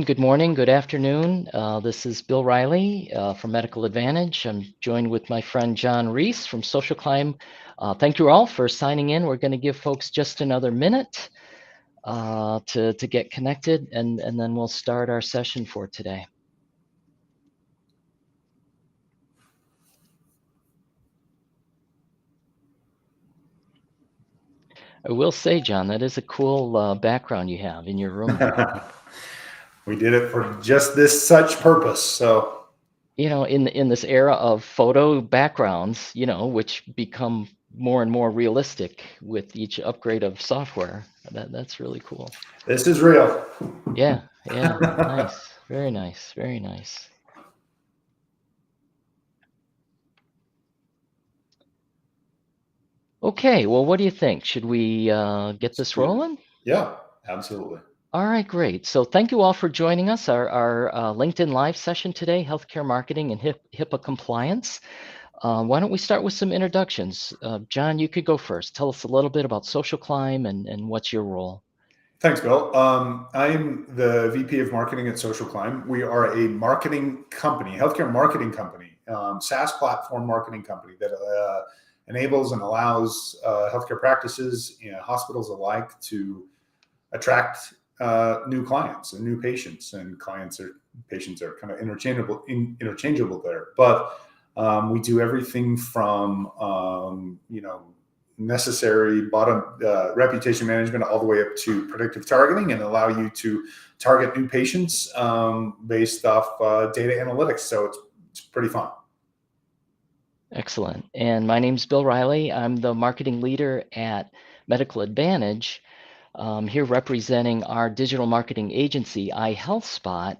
Good morning, good afternoon. This is Bill Riley from Medical Advantage. I'm joined with my friend Jon Reese from Social Climb. Thank you all for signing in. We're going to give folks just another minute to get connected, and then we'll start our session for today. I will say, Jon, that is a cool background you have in your room there. We did it for just this such purpose. So, In this era of photo backgrounds, which become more and more realistic with each upgrade of software, that's really cool. this is real. Yeah, nice, very nice, very nice. Okay, well, what do you think? Should we get this rolling? Yeah, absolutely. All right, great. So thank you all for joining us. Our LinkedIn Live session today, Healthcare Marketing and HIPAA Compliance. Why don't we start with some introductions? Jon, you could go first. Tell us a little bit about Social Climb and what's your role. Thanks, Bill. I'm the VP of Marketing at Social Climb. We are a marketing company, healthcare marketing company, SaaS platform marketing company that enables and allows healthcare practices and hospitals alike to attract new clients and new patients. And patients are kind of interchangeable there. But we do everything from necessary bottom reputation management all the way up to predictive targeting, and allow you to target new patients based off data analytics. So it's pretty fun. Excellent. And my name's Bill Riley. I'm the marketing leader at Medical Advantage, here representing our digital marketing agency, iHealthSpot.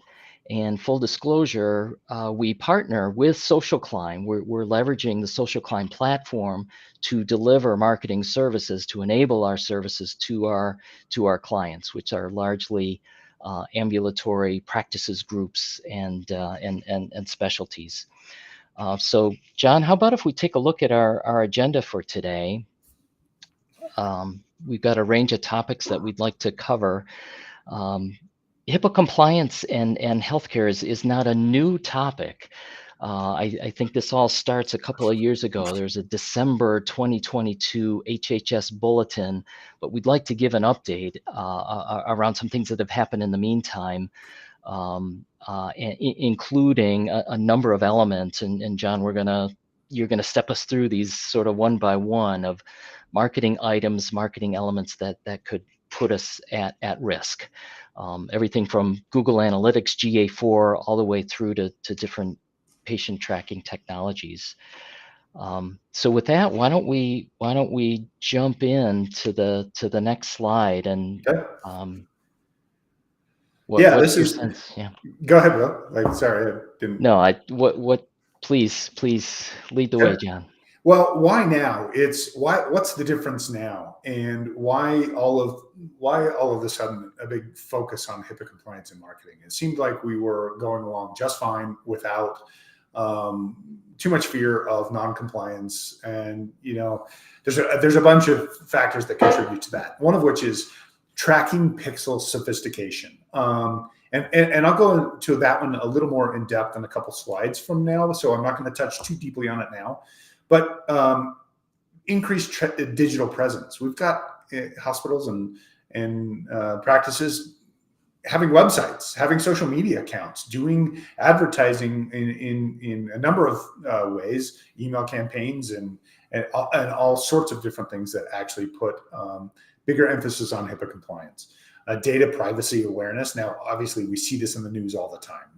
And full disclosure, we partner with Social Climb. We're leveraging the Social Climb platform to deliver marketing services, to enable our services to our clients, which are largely ambulatory practices, groups, and specialties. So, Jon, how about if we take a look at our agenda for today? We've got a range of topics that we'd like to cover. HIPAA compliance and healthcare is not a new topic. I think this all starts a couple of years ago. There's a December 2022 HHS Bulletin, but we'd like to give an update around some things that have happened in the meantime, including a number of elements. And Jon, you're gonna step us through these sort of one by one of marketing items, marketing elements that could put us at risk. Everything from Google Analytics, GA4, all the way through to different patient tracking technologies. So with that, why don't we jump into the next slide and Okay. what's your sense? Yeah. Go ahead, Bill. Sorry, I didn't. No, please lead the way, Jon. Well, why now? What's the difference now, and why all of a sudden a big focus on HIPAA compliance and marketing? It seemed like we were going along just fine without too much fear of non-compliance, and there's a bunch of factors that contribute to that. One of which is tracking pixel sophistication. And I'll go into that one a little more in depth in a couple slides from now, so I'm not going to touch too deeply on it now. But increased digital presence. We've got hospitals and practices having websites, having social media accounts, doing advertising in a number of ways, email campaigns and all sorts of different things that actually put bigger emphasis on HIPAA compliance. Data privacy awareness. Now, obviously, we see this in the news all the time.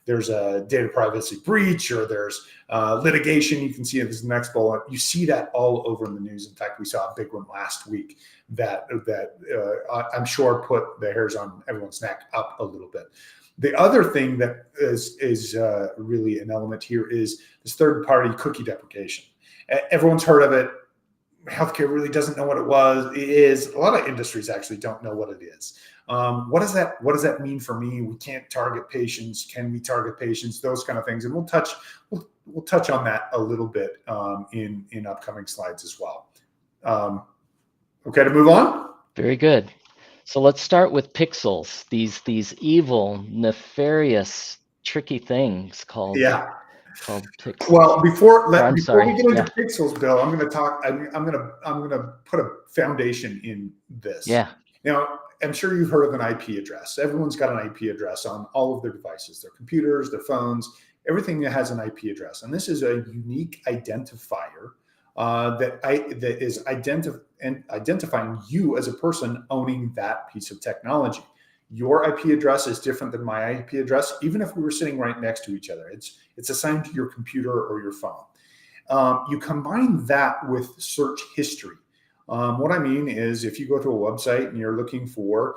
There's a data privacy breach, or there's litigation. You can see in this next bullet. You see that all over in the news. In fact, we saw a big one last week that I'm sure put the hairs on everyone's neck up a little bit. The other thing that is really an element here is this third-party cookie deprecation. Everyone's heard of it. Healthcare really doesn't know what it is. A lot of industries actually don't know what it is. What does that mean for me? We can't target patients. Can we target patients? Those kind of things. And we'll touch on that a little bit in upcoming slides as well. Okay, to move on? Very good. So let's start with pixels. These evil, nefarious, tricky things Yeah. called pixels. Well, Or I'm before we sorry. get into Yeah. pixels, Bill, I'm going to talk. I'm going to put a foundation in this. Yeah. Now, I'm sure you've heard of an IP address. Everyone's got an IP address on all of their devices, their computers, their phones, everything that has an IP address, and this is a unique identifier that is identifying you as a person owning that piece of technology. Your IP address is different than my IP address, even if we were sitting right next to each other. It's assigned to your computer or your phone. You combine that with search history. What I mean is, if you go to a website and you're looking for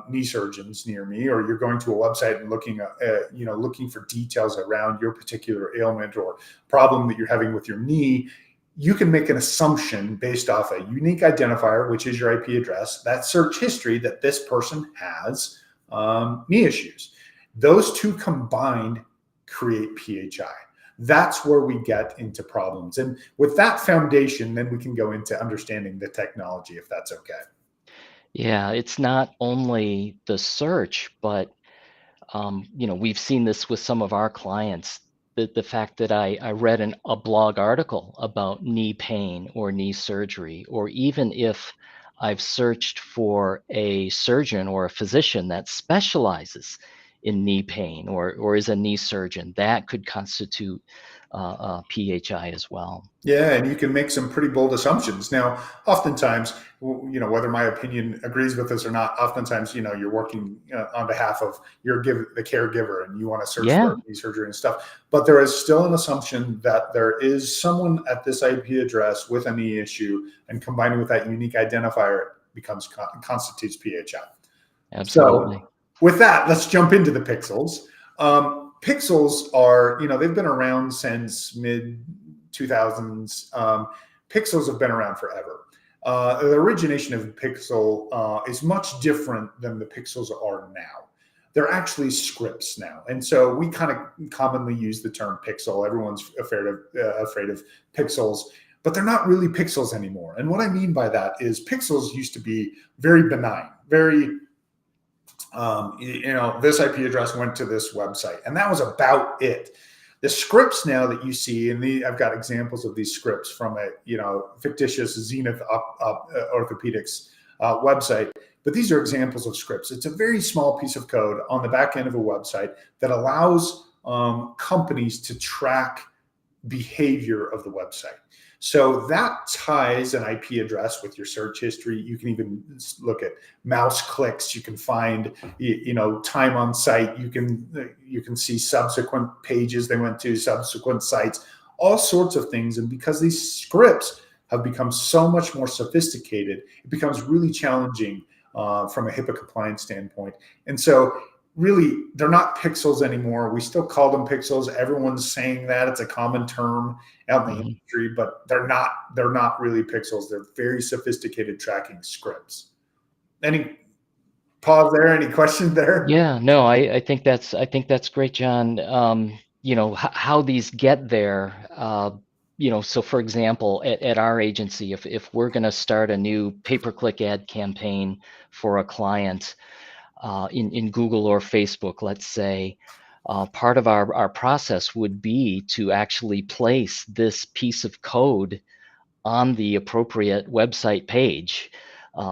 knee surgeons near me, or you're going to a website and looking for details around your particular ailment or problem that you're having with your knee, you can make an assumption based off a unique identifier, which is your IP address, that search history that this person has knee issues. Those two combined create PHI. That's where we get into problems. And with that foundation, then we can go into understanding the technology, if that's okay. Yeah, it's not only the search, but we've seen this with some of our clients. The fact that I read a blog article about knee pain or knee surgery, or even if I've searched for a surgeon or a physician that specializes in knee pain or is a knee surgeon, that could constitute PHI as well. Yeah, and you can make some pretty bold assumptions. Now, oftentimes, whether my opinion agrees with this or not, oftentimes, you're working on behalf of the caregiver, and you want to search Yeah. for knee surgery and stuff. But there is still an assumption that there is someone at this IP address with a knee issue, and combining with that unique identifier constitutes PHI. Absolutely. So, with that, let's jump into the pixels. Pixels are, they've been around since mid 2000s. Pixels have been around forever. The origination of pixel is much different than the pixels are now. They're actually scripts now, and so we kind of commonly use the term pixel. Everyone's afraid of pixels, but they're not really pixels anymore. And what I mean by that is pixels used to be very benign, very this IP address went to this website, and that was about it. The scripts now that you see, and I've got examples of these scripts from a fictitious Zenith Orthopedics website, but these are examples of scripts. It's a very small piece of code on the back end of a website that allows companies to track behavior of the website. So that ties an IP address with your search history. You can even look at mouse clicks. You can find, time on site. You can see subsequent pages they went to, subsequent sites, all sorts of things. And because these scripts have become so much more sophisticated, it becomes really challenging from a HIPAA compliance standpoint. And so really, they're not pixels anymore. We still call them pixels. Everyone's saying that. It's a common term out in the industry, but they're not really pixels. They're very sophisticated tracking scripts. Any pause there? Any questions there? Yeah, no, I think that's great, John. How these get there. So for example, at our agency, if we're going to start a new pay-per-click ad campaign for a client, in Google or Facebook, let's say, part of our process would be to actually place this piece of code on the appropriate website page.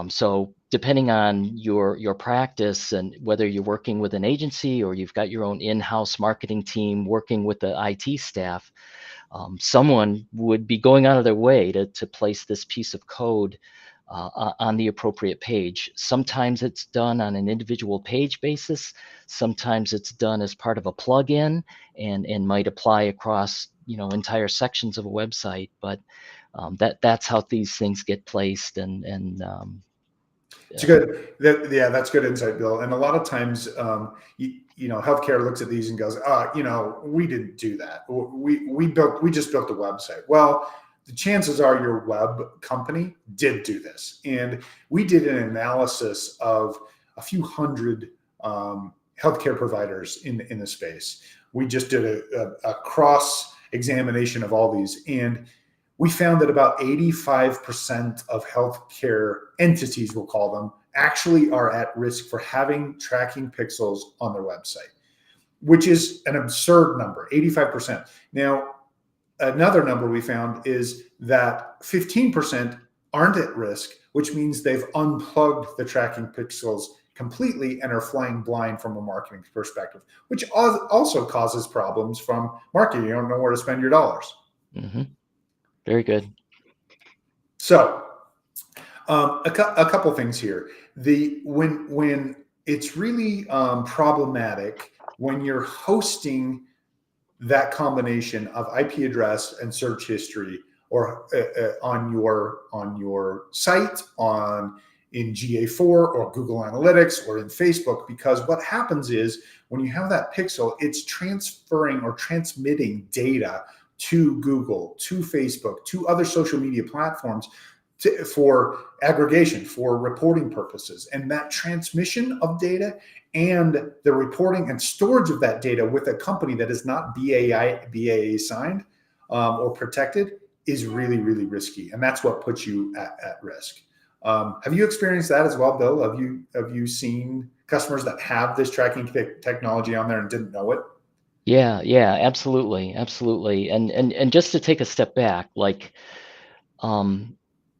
So depending on your practice and whether you're working with an agency or you've got your own in-house marketing team working with the IT staff, someone would be going out of their way to place this piece of code on the appropriate page. Sometimes it's done on an individual page basis. Sometimes it's done as part of a plugin and might apply across entire sections of a website. But that's how these things get placed. It's good. That's good insight, Bill. And a lot of times, healthcare looks at these and goes, we didn't do that. We just built a website. Well, the chances are your web company did do this. And we did an analysis of a few hundred healthcare providers in the space. We just did a cross examination of all these, and we found that about 85% of healthcare entities, we'll call them, actually are at risk for having tracking pixels on their website, which is an absurd number, 85%. Now, another number we found is that 15% aren't at risk, which means they've unplugged the tracking pixels completely and are flying blind from a marketing perspective, which also causes problems from marketing. You don't know where to spend your dollars. Mm-hmm. Very good. So a couple things here. When it's really problematic when you're hosting that combination of IP address and search history, or on your site, in GA4 or Google Analytics or in Facebook, because what happens is when you have that pixel, it's transferring or transmitting data to Google, to Facebook, to other social media platforms for aggregation, for reporting purposes. And that transmission of data and the reporting and storage of that data with a company that is not BAA signed or protected is really, really risky. And that's what puts you at risk. Have you experienced that as well, Bill? Have you seen customers that have this tracking technology on there and didn't know it? Yeah, absolutely. And just to take a step back, like,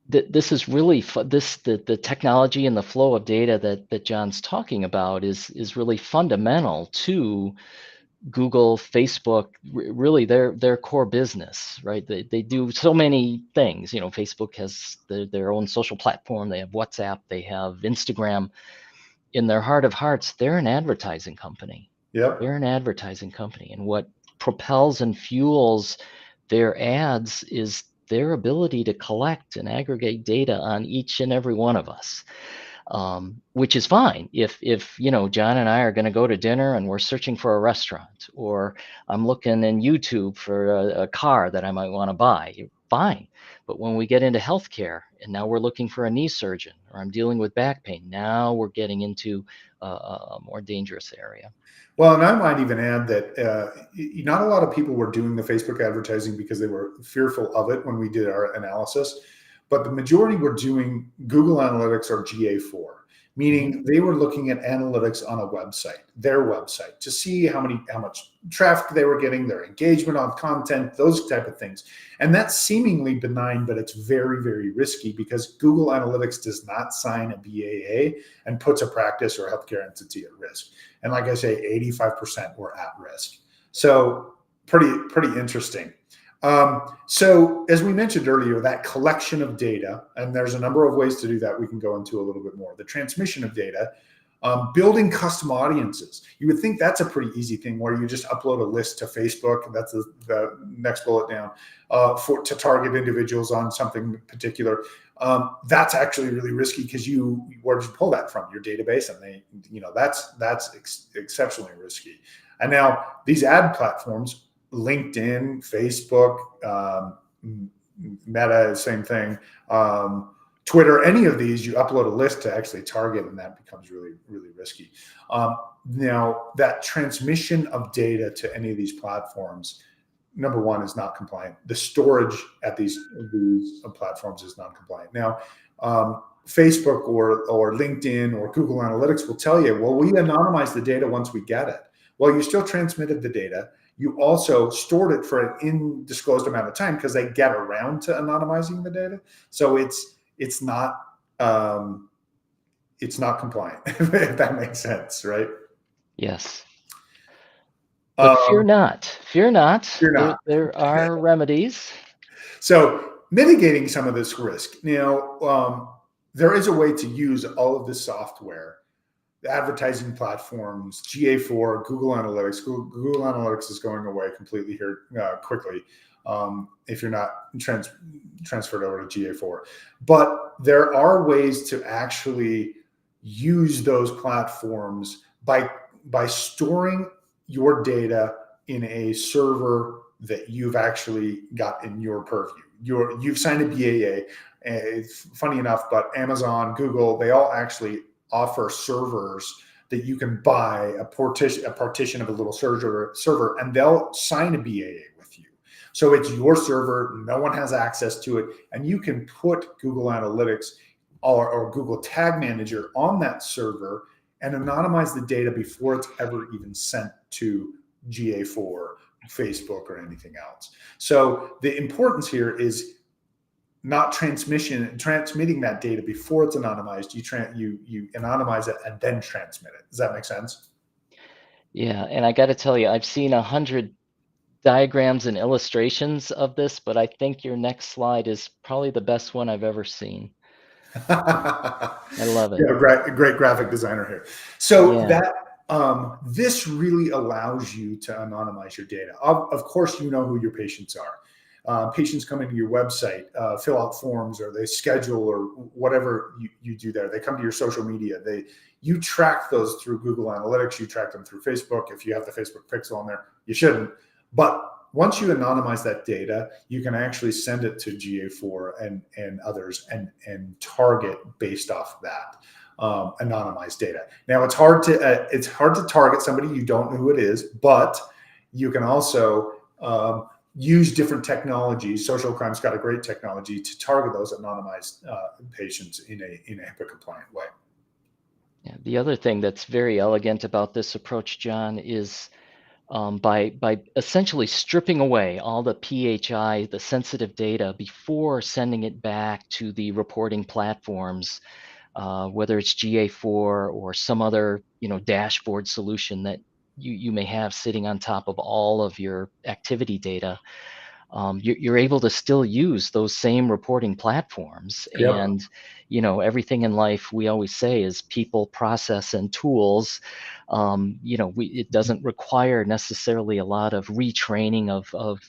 this is really the technology and the flow of data that John's talking about is really fundamental to Google, Facebook, really their core business, right? They do so many things. Facebook has their own social platform. They have WhatsApp. They have Instagram. In their heart of hearts, they're an advertising company. Yep. They're an advertising company, and what propels and fuels their ads is their ability to collect and aggregate data on each and every one of us. Which is fine if John and I are going to go to dinner and we're searching for a restaurant, or I'm looking in YouTube for a car that I might want to buy. Fine. But when we get into healthcare and now we're looking for a knee surgeon, or I'm dealing with back pain, now we're getting into a more dangerous area. Well, and I might even add that not a lot of people were doing the Facebook advertising because they were fearful of it when we did our analysis, but the majority were doing Google Analytics or GA4, meaning they were looking at analytics on a website, their website, to see how much traffic they were getting, their engagement on content, those type of things. And that's seemingly benign, but it's very, very risky because Google Analytics does not sign a BAA and puts a practice or healthcare entity at risk. And like I say, 85% were at risk. So pretty interesting. So as we mentioned earlier, that collection of data, and there's a number of ways to do that we can go into a little bit more. The transmission of data, building custom audiences. You would think that's a pretty easy thing where you just upload a list to Facebook. That's the next bullet down, to target individuals on something particular. That's actually really risky because where did you pull that from? Your database, and that's exceptionally risky. And now these ad platforms, LinkedIn, Facebook, Meta, same thing. Twitter, any of these, you upload a list to actually target, and that becomes really, really risky. Now, that transmission of data to any of these platforms, number one, is not compliant. The storage at these platforms is non-compliant. Now, Facebook or LinkedIn or Google Analytics will tell you, well, we anonymize the data once we get it. Well, you still transmitted the data. You also stored it for an undisclosed amount of time because they get around to anonymizing the data. So it's not compliant, if that makes sense, right? Yes. But fear not. Fear not. There are remedies. So mitigating some of this risk. Now, there is a way to use all of this software, the advertising platforms, GA4, Google Analytics. Google Analytics is going away completely here quickly if you're not transferred over to GA4. But there are ways to actually use those platforms by storing your data in a server that you've actually got in your purview. You've signed a BAA. It's funny enough, but Amazon, Google, they all actually offer servers that you can buy a partition of a little server, and they'll sign a BAA with you. So it's your server, no one has access to it, and you can put Google Analytics or Google Tag Manager on that server and anonymize the data before it's ever even sent to GA4, Facebook, or anything else. So the importance here is not transmitting that data before it's anonymized. You anonymize it and then transmit it. Does that make sense? Yeah, and I got to tell you, I've seen 100 diagrams and illustrations of this, but I think your next slide is probably the best one I've ever seen. I love it. Yeah, great graphic designer here. So Yeah. that this really allows you to anonymize your data. Of course, you know who your patients are. Patients come into your website, fill out forms, or they schedule, or whatever you do there. They come to your social media. You track those through Google Analytics. You track them through Facebook. If you have the Facebook pixel on there, you shouldn't. But once you anonymize that data, you can actually send it to GA4 and others and target based off that anonymized data. Now it's hard to target somebody you don't know who it is, but you can also use different technologies. Social Crime's got a great technology to target those anonymized patients in a HIPAA compliant way. Yeah. The other thing that's very elegant about this approach, John, is by essentially stripping away all the PHI, the sensitive data, before sending it back to the reporting platforms, whether it's GA4 or some other dashboard solution that you may have sitting on top of all of your activity data. You're able to still use those same reporting platforms. Yep. And everything in life, we always say, is people, process, and tools. It doesn't require necessarily a lot of retraining of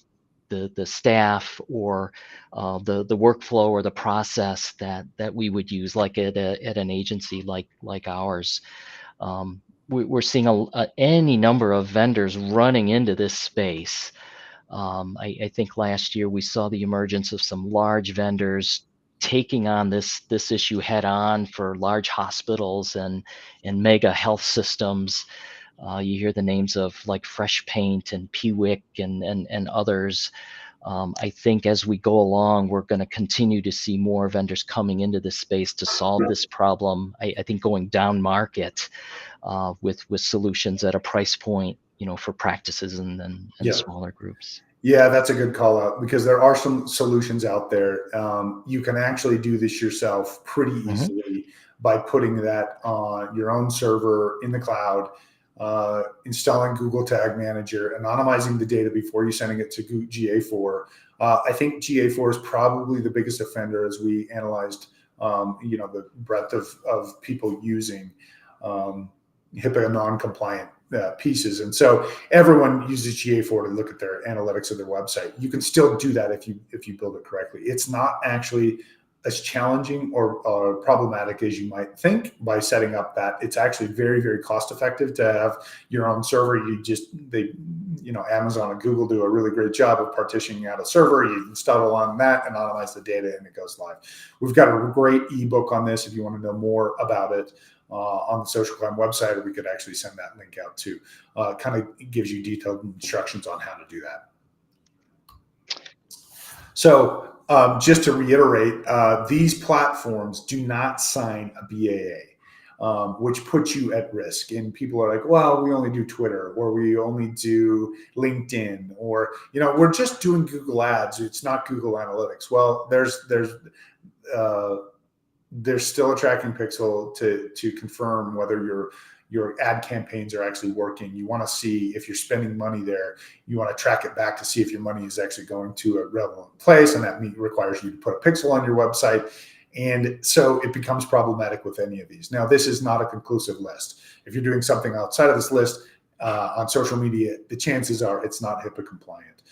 the staff, or the workflow or the process that we would use, like at an agency like ours. We're seeing any number of vendors running into this space. I think last year we saw the emergence of some large vendors taking on this issue head on for large hospitals and mega health systems. You hear the names of like Fresh Paint and Pewick and others. I think as we go along, we're going to continue to see more vendors coming into this space to solve this problem. I think going down market with solutions at a price point, for practices and Yeah. smaller groups. Yeah, that's a good call out, because there are some solutions out there. You can actually do this yourself pretty easily by putting that on your own server in the cloud, installing Google Tag Manager, anonymizing the data before you sending it to GA4. I think GA4 is probably the biggest offender as we analyzed, the breadth of people using HIPAA non-compliant pieces. And so everyone uses GA4 to look at their analytics of their website. You can still do that if you build it correctly. It's not actually as challenging or problematic as you might think by setting up that. It's actually very, very cost effective to have your own server. Amazon and Google do a really great job of partitioning out a server. You install it on that, anonymize the data, and it goes live. We've got a great ebook on this if you want to know more about it. On the Social Climb website, or we could actually send that link out too. Kind of gives you detailed instructions on how to do that. So just to reiterate, these platforms do not sign a BAA, which puts you at risk. And people are like, well, we only do Twitter, or we only do LinkedIn, or, we're just doing Google Ads. It's not Google Analytics. Well, there's still a tracking pixel to confirm whether your ad campaigns are actually working. You want to see if you're spending money there. You want to track it back to see if your money is actually going to a relevant place, and that requires you to put a pixel on your website. And so it becomes problematic with any of these. Now, this is not a conclusive list. If you're doing something outside of this list on social media, the chances are it's not HIPAA compliant.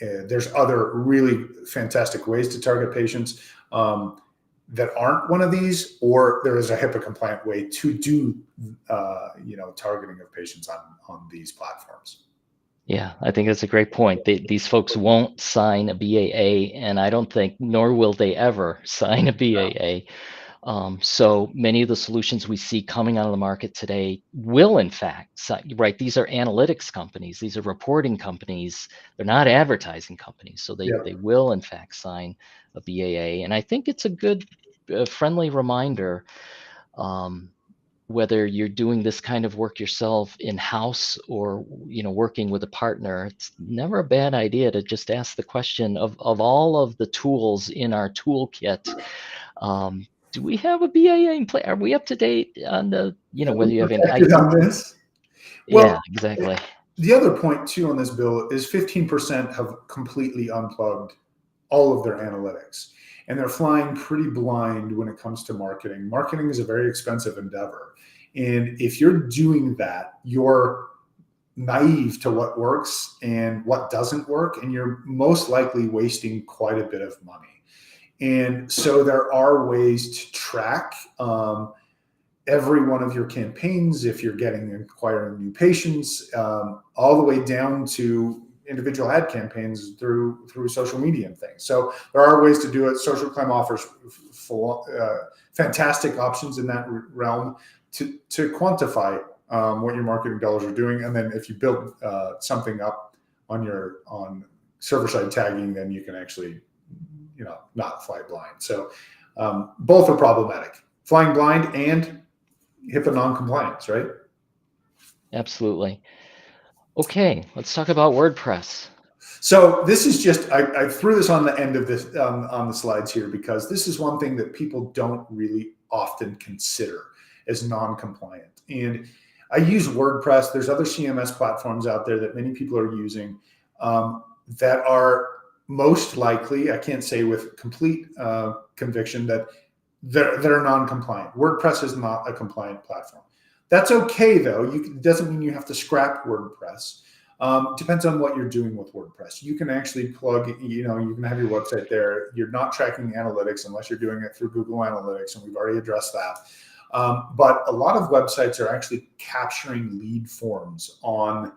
There's other really fantastic ways to target patients that aren't one of these, or there is a HIPAA compliant way to do, targeting of patients on these platforms. Yeah, I think that's a great point. These folks won't sign a BAA, and I don't think, nor will they ever sign a BAA. So many of the solutions we see coming out of the market today will, in fact, right? These are analytics companies. These are reporting companies. They're not advertising companies. So they will, in fact, sign a BAA. And I think it's a good a friendly reminder, um, whether you're doing this kind of work yourself in-house or working with a partner, it's never a bad idea to just ask the question of all of the tools in our toolkit. Do we have a BAA in play? Are we up to date on Are we whether you have any protected on this? Yeah, Well, exactly. the other point too on this bill is 15% have completely unplugged all of their analytics, and they're flying pretty blind when it comes to marketing. Marketing is a very expensive endeavor. And if you're doing that, you're naive to what works and what doesn't work, and you're most likely wasting quite a bit of money. And so there are ways to track every one of your campaigns if you're acquiring new patients, all the way down to individual ad campaigns through social media and things. So there are ways to do it. Social Climb offers fantastic options in that realm to quantify what your marketing dollars are doing. And then if you build something up on server side tagging, then you can actually not fly blind. So both are problematic: flying blind and HIPAA non-compliance, right? Absolutely. Okay, let's talk about WordPress. So this is just, I threw this on the end of this on the slides here because this is one thing that people don't really often consider as non-compliant. And I use WordPress. There's other CMS platforms out there that many people are using that are most likely, I can't say with complete conviction, that they're non-compliant. WordPress is not a compliant platform. That's okay though. It doesn't mean you have to scrap WordPress. Depends on what you're doing with WordPress. You can actually plug, you can have your website there. You're not tracking analytics unless you're doing it through Google Analytics, and we've already addressed that. But a lot of websites are actually capturing lead forms on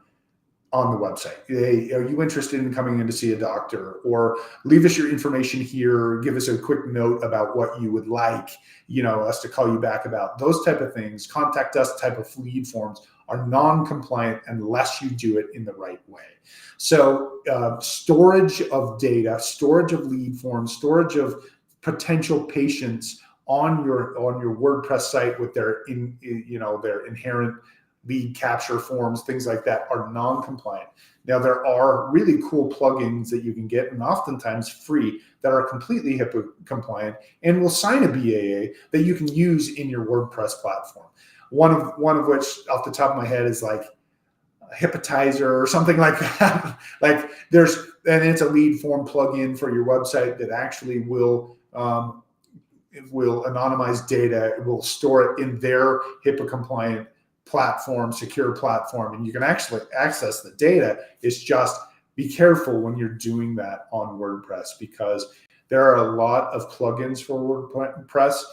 the website. Hey, are you interested in coming in to see a doctor? Or leave us your information here. Give us a quick note about what you would like, us to call you back about. Those type of things, contact us type of lead forms are non-compliant unless you do it in the right way. So storage of data, storage of lead forms, storage of potential patients on your WordPress site with their inherent lead capture forms, things like that, are non-compliant. Now, there are really cool plugins that you can get, and oftentimes free, that are completely HIPAA compliant and will sign a BAA that you can use in your WordPress platform. One of which, off the top of my head, is like Hypnotizer or something like that. And it's a lead form plugin for your website that actually will anonymize data. It will store it in their HIPAA compliant platform, secure platform, and you can actually access the data. It's just be careful when you're doing that on WordPress, because there are a lot of plugins for WordPress.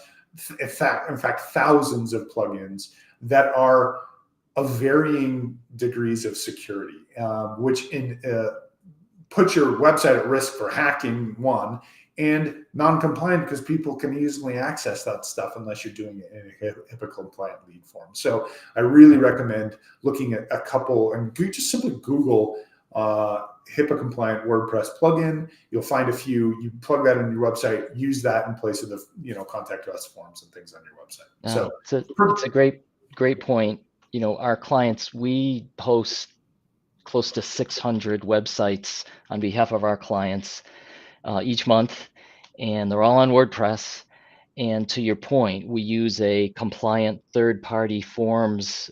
In fact, thousands of plugins that are of varying degrees of security, which put your website at risk for hacking, one, and non-compliant because people can easily access that stuff unless you're doing it in a HIPAA compliant lead form. So I really recommend looking at a couple, and just simply Google HIPAA compliant WordPress plugin. You'll find a few. You plug that in your website, use that in place of the contact us forms and things on your website. So it's a great point. Our clients, we host close to 600 websites on behalf of our clients each month, and they're all on WordPress. And to your point, we use a compliant third-party forms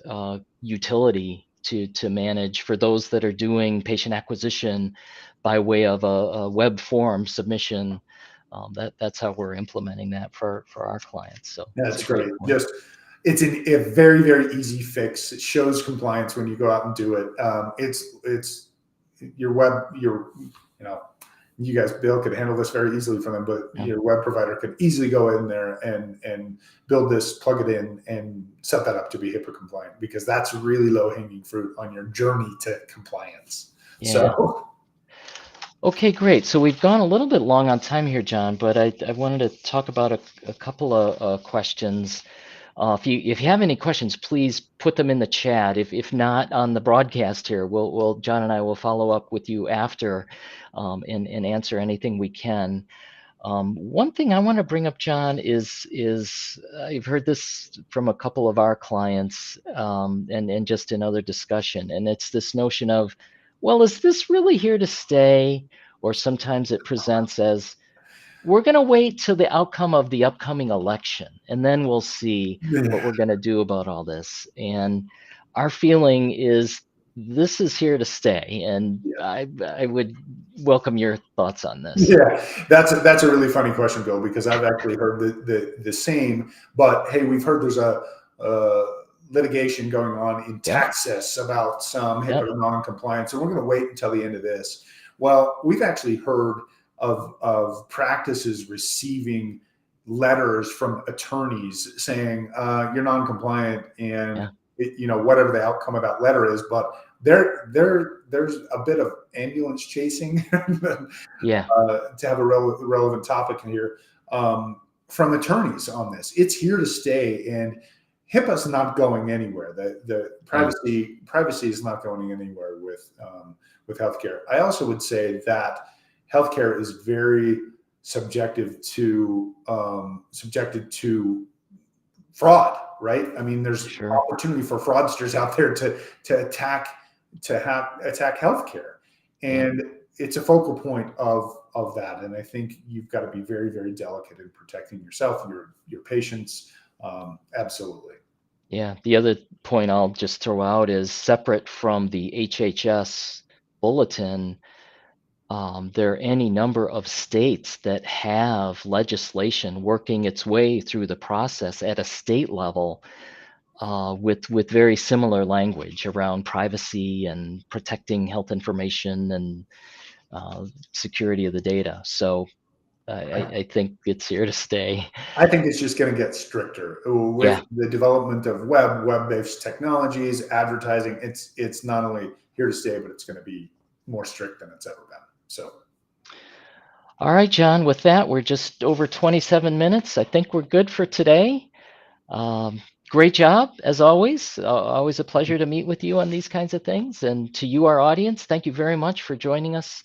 utility to manage for those that are doing patient acquisition by way of a web form submission. That's how we're implementing that for our clients. So that's great. It's a very, very easy fix. It shows compliance when you go out and do it. It's your web, you guys, Bill, could handle this very easily for them, but your web provider could easily go in there and build this, plug it in, and set that up to be HIPAA compliant, because that's really low-hanging fruit on your journey to compliance. Yeah. So, okay, great. So we've gone a little bit long on time here, Jon, but I wanted to talk about a couple of questions. If you have any questions, please put them in the chat. If not on the broadcast here, Jon and I will follow up with you after and answer anything we can. One thing I want to bring up, John, is I've heard this from a couple of our clients, and just in other discussion, and it's this notion of, well, is this really here to stay? Or sometimes it presents as, we're going to wait till the outcome of the upcoming election, and then we'll see what Yeah. we're going to do about all this. And our feeling is this is here to stay, and I would welcome your thoughts on this. Yeah, that's a really funny question, Bill, because I've actually heard the same. But hey, we've heard there's a litigation going on in Yep, Texas about some yep, HIPAA non-compliance, and we're going to wait until the end of this. Well, we've actually heard of practices receiving letters from attorneys saying you're non-compliant, and yeah, whatever the outcome of that letter is, but there's a bit of ambulance chasing yeah, to have a relevant topic in here, from attorneys on this. It's here to stay, and HIPAA's not going anywhere. The yeah, privacy is not going anywhere with healthcare. I also would say that healthcare is very subjected to fraud, right? I mean, there's sure. opportunity for fraudsters out there to attack healthcare, Yeah. and it's a focal point of that. And I think you've got to be very, very delicate in protecting yourself, your patients. Absolutely. Yeah, the other point I'll just throw out is separate from the HHS Bulletin. There are any number of states that have legislation working its way through the process at a state level, with very similar language around privacy and protecting health information and security of the data. So I think it's here to stay. I think it's just going to get stricter with Yeah. the development of web-based technologies, advertising. It's not only here to stay, but it's going to be more strict than it's ever been. So All right, John. With that, we're just over 27 minutes. I think we're good for today. Um, Great job, as always. Always a pleasure to meet with you on these kinds of things. And to you, our audience, thank you very much for joining us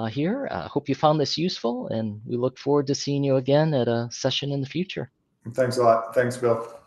here. Hope you found this useful, and we look forward to seeing you again at a session in the future. thanks a lot. Thanks, Bill.